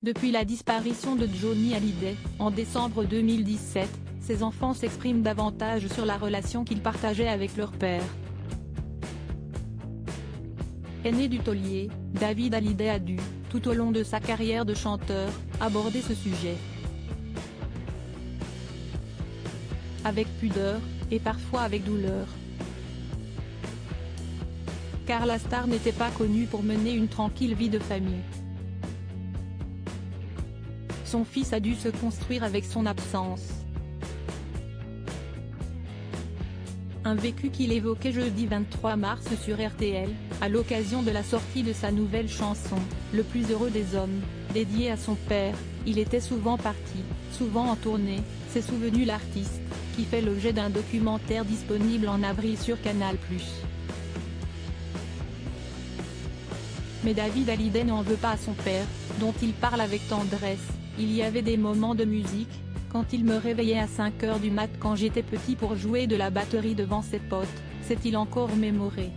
Depuis la disparition de Johnny Hallyday, en décembre 2017, ses enfants s'expriment davantage sur la relation qu'ils partageaient avec leur père. Aîné du taulier, David Hallyday a dû, tout au long de sa carrière de chanteur, aborder ce sujet. Avec pudeur, et parfois avec douleur. Car la star n'était pas connue pour mener une tranquille vie de famille. Son fils a dû se construire avec son absence. Un vécu qu'il évoquait jeudi 23 mars sur RTL, à l'occasion de la sortie de sa nouvelle chanson, Le plus heureux des hommes, dédiée à son père. Il était souvent parti, souvent en tournée, s'est souvenu l'artiste, qui fait l'objet d'un documentaire disponible en avril sur Canal+. Mais David Hallyday n'en veut pas à son père, dont il parle avec tendresse. Il y avait des moments de musique, quand il me réveillait à 5 h du mat quand j'étais petit pour jouer de la batterie devant ses potes, s'est-il encore mémoré.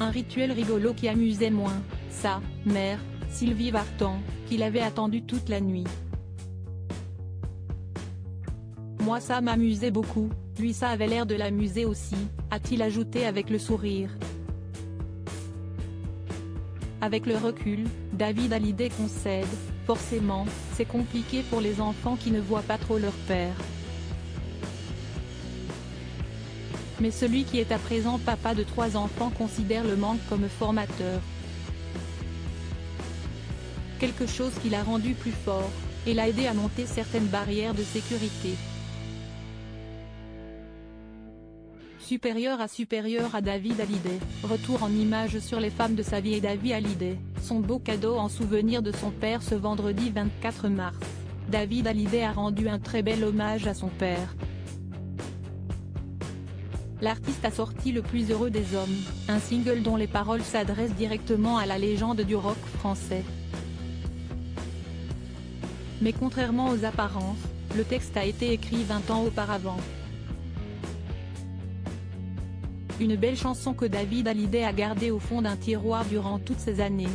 Un rituel rigolo qui amusait moins sa mère, Sylvie Vartan, qu'il avait attendu toute la nuit. Moi ça m'amusait beaucoup, lui ça avait l'air de l'amuser aussi, a-t-il ajouté avec le sourire. Avec le recul, David Hallyday concède, forcément, c'est compliqué pour les enfants qui ne voient pas trop leur père. Mais celui qui est à présent papa de 3 enfants considère le manque comme formateur. Quelque chose qui l'a rendu plus fort, et l'a aidé à monter certaines barrières de sécurité. Supérieur à David Hallyday, retour en images sur les femmes de sa vie et David Hallyday, son beau cadeau en souvenir de son père ce vendredi 24 mars. David Hallyday a rendu un très bel hommage à son père. L'artiste a sorti Le plus heureux des hommes, un single dont les paroles s'adressent directement à la légende du rock français. Mais contrairement aux apparences, le texte a été écrit 20 ans auparavant. Une belle chanson que David Hallyday a gardée au fond d'un tiroir durant toutes ces années.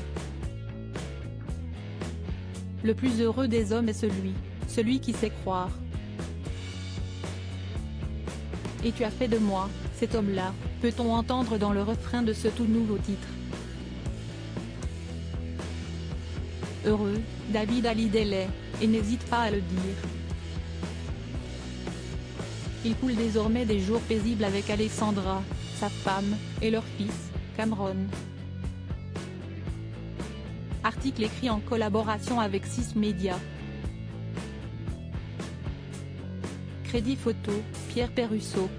Le plus heureux des hommes est celui qui sait croire. Et tu as fait de moi, cet homme-là, peut-on entendre dans le refrain de ce tout nouveau titre. Heureux, David Hallyday l'est, et n'hésite pas à le dire. Il coule désormais des jours paisibles avec Alexandra, sa femme, et leur fils, Cameron. Article écrit en collaboration avec 6 Médias. Crédit photo, Pierre Perrusso.